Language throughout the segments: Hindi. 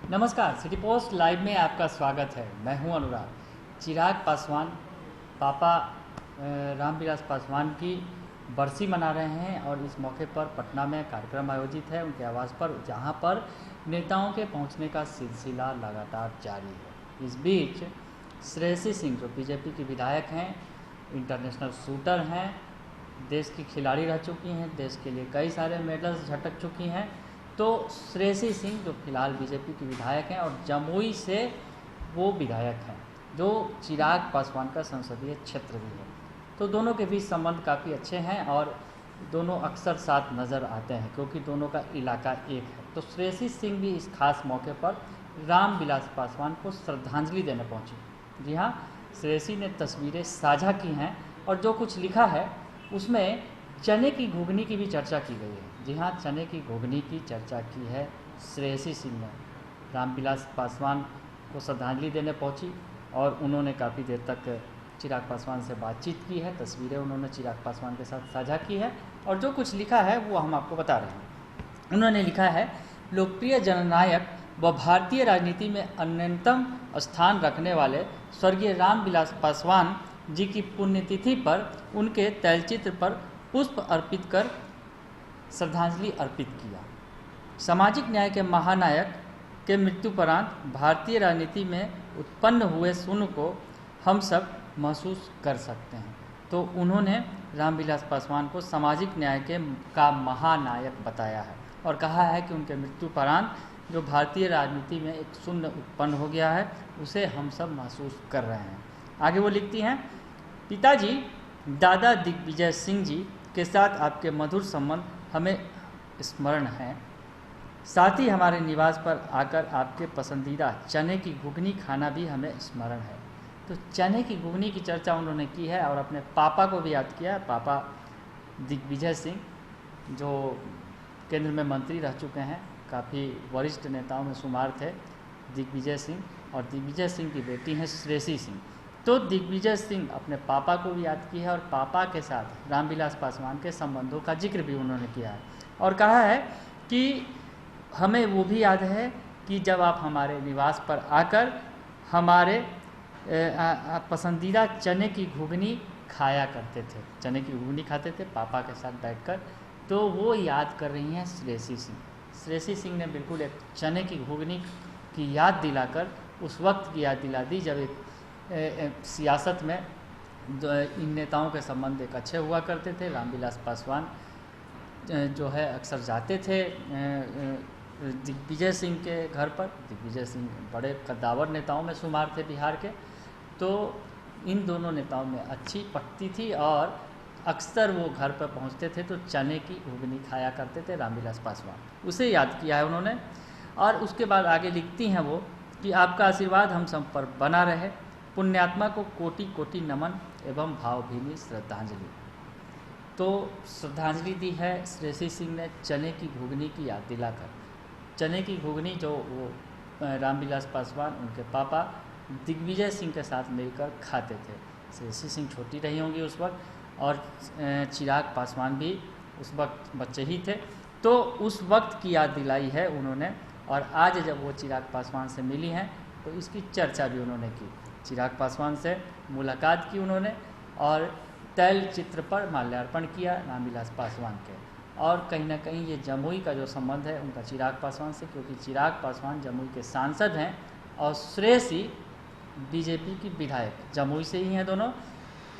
नमस्कार, सिटी पोस्ट लाइव में आपका स्वागत है। मैं हूं अनुराग। चिराग पासवान पापा रामविलास पासवान की बरसी मना रहे हैं और इस मौके पर पटना में कार्यक्रम आयोजित है उनके आवास पर, जहां पर नेताओं के पहुंचने का सिलसिला लगातार जारी है। इस बीच श्रेयसी सिंह जो बीजेपी की विधायक हैं, इंटरनेशनल शूटर हैं, देश की खिलाड़ी रह चुकी हैं, देश के लिए कई सारे मेडल्स झटक चुकी हैं, तो श्रेयसी सिंह जो फिलहाल बीजेपी की विधायक हैं और जमुई से वो विधायक हैं जो चिराग पासवान का संसदीय क्षेत्र भी है, तो दोनों के बीच संबंध काफ़ी अच्छे हैं और दोनों अक्सर साथ नज़र आते हैं क्योंकि दोनों का इलाका एक है। तो श्रेयसी सिंह भी इस खास मौके पर रामविलास पासवान को श्रद्धांजलि देने पहुंची। जी हाँ, श्रेयसी ने तस्वीरें साझा की हैं और जो कुछ लिखा है उसमें चने की घुगनी की भी चर्चा की गई है। जी हाँ, चने की घुगनी की चर्चा की है श्रेयसी सिंह ने। रामविलास पासवान को श्रद्धांजलि देने पहुंची और उन्होंने काफ़ी देर तक चिराग पासवान से बातचीत की है। तस्वीरें उन्होंने चिराग पासवान के साथ साझा की है और जो कुछ लिखा है वो हम आपको बता रहे हैं। उन्होंने लिखा है, लोकप्रिय जननायक व भारतीय राजनीति में अन्यतम स्थान रखने वाले स्वर्गीय रामविलास पासवान जी की पुण्यतिथि पर उनके तैलचित्र पर पुष्प अर्पित कर श्रद्धांजलि अर्पित किया। सामाजिक न्याय के महानायक के मृत्युपरांत भारतीय राजनीति में उत्पन्न हुए शून्य को हम सब महसूस कर सकते हैं। तो उन्होंने रामविलास पासवान को सामाजिक न्याय का महानायक बताया है और कहा है कि उनके मृत्युपरांत जो भारतीय राजनीति में एक शून्य उत्पन्न हो गया है उसे हम सब महसूस कर रहे हैं। आगे वो लिखती हैं, पिताजी दादा दिग्विजय सिंह जी के साथ आपके मधुर संबंध हमें स्मरण है। साथ ही हमारे निवास पर आकर आपके पसंदीदा चने की घुगनी खाना भी हमें स्मरण है। तो चने की घुगनी की चर्चा उन्होंने की है और अपने पापा को भी याद किया है। पापा दिग्विजय सिंह जो केंद्र में मंत्री रह चुके हैं, काफ़ी वरिष्ठ नेताओं में शुमार थे दिग्विजय सिंह, और दिग्विजय सिंह की बेटी हैं श्रेयसी सिंह। तो दिग्विजय सिंह अपने पापा को भी याद की है और पापा के साथ रामविलास पासवान के संबंधों का जिक्र भी उन्होंने किया है और कहा है कि हमें वो भी याद है कि जब आप हमारे निवास पर आकर हमारे पसंदीदा चने की घुगनी खाया करते थे, चने की घुगनी खाते थे पापा के साथ बैठकर। तो वो याद कर रही हैं श्रेयसी सिंह। श्रेयसी सिंह ने बिल्कुल एक चने की घुगनी की याद दिलाकर उस वक्त की याद दिला दी जब एक सियासत में इन नेताओं के संबंध एक अच्छे हुआ करते थे। रामविलास पासवान जो है अक्सर जाते थे दिग्विजय सिंह के घर पर। दिग्विजय सिंह बड़े कद्दावर नेताओं में शुमार थे बिहार के, तो इन दोनों नेताओं में अच्छी पटती थी और अक्सर वो घर पर पहुंचते थे तो चने की घुगनी खाया करते थे रामविलास पासवान। उसे याद किया है उन्होंने और उसके बाद आगे लिखती हैं वो कि आपका आशीर्वाद हम सब पर बना रहे। पुण्यात्मा को कोटि कोटि नमन एवं भावभीनी श्रद्धांजलि। तो श्रद्धांजलि दी है श्रेयसी सिंह ने चने की घुगनी की याद दिलाकर। चने की घुगनी जो वो रामविलास पासवान उनके पापा दिग्विजय सिंह के साथ मिलकर खाते थे। श्रेयसी सिंह छोटी रही होंगी उस वक्त और चिराग पासवान भी उस वक्त बच्चे ही थे, तो उस वक्त की याद दिलाई है उन्होंने। और आज जब वो चिराग पासवान से मिली हैं तो इसकी चर्चा भी उन्होंने की। चिराग पासवान से मुलाकात की उन्होंने और तैल चित्र पर माल्यार्पण किया रामविलास पासवान के। और कहीं ना कहीं ये जमुई का जो संबंध है उनका चिराग पासवान से, क्योंकि चिराग पासवान जमुई के सांसद हैं और श्रेयसी बीजेपी की विधायक जमुई से ही हैं दोनों।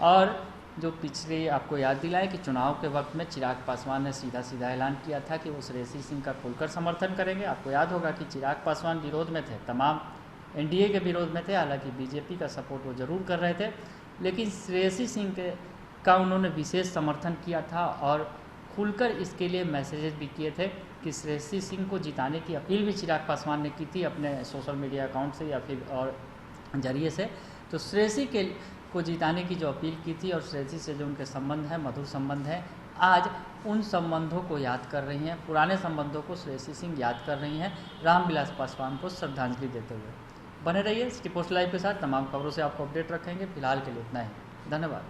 और जो पिछले आपको याद दिलाए कि चुनाव के वक्त में चिराग पासवान ने सीधा सीधा ऐलान किया था कि वो श्रेयसी सिंह का खुलकर समर्थन करेंगे। आपको याद होगा कि चिराग पासवान विरोध में थे, तमाम एनडीए के विरोध में थे, हालांकि बीजेपी का सपोर्ट वो ज़रूर कर रहे थे, लेकिन श्रेयसी सिंह का उन्होंने विशेष समर्थन किया था और खुलकर इसके लिए मैसेजेस भी किए थे कि श्रेयसी सिंह को जिताने की अपील भी चिराग पासवान ने की थी अपने सोशल मीडिया अकाउंट से या फिर और जरिए से। तो श्रेयसी को जिताने की जो अपील की थी और श्रेयसी से जो उनके संबंध हैं, मधुर संबंध हैं, आज उन संबंधों को याद कर रही हैं, पुराने संबंधों को श्रेयसी सिंह याद कर रही हैं रामविलास पासवान को श्रद्धांजलि देते हुए। बने रहिए सिटी पोस्ट लाइव के साथ, तमाम खबरों से आपको अपडेट रखेंगे। फिलहाल के लिए इतना ही, धन्यवाद।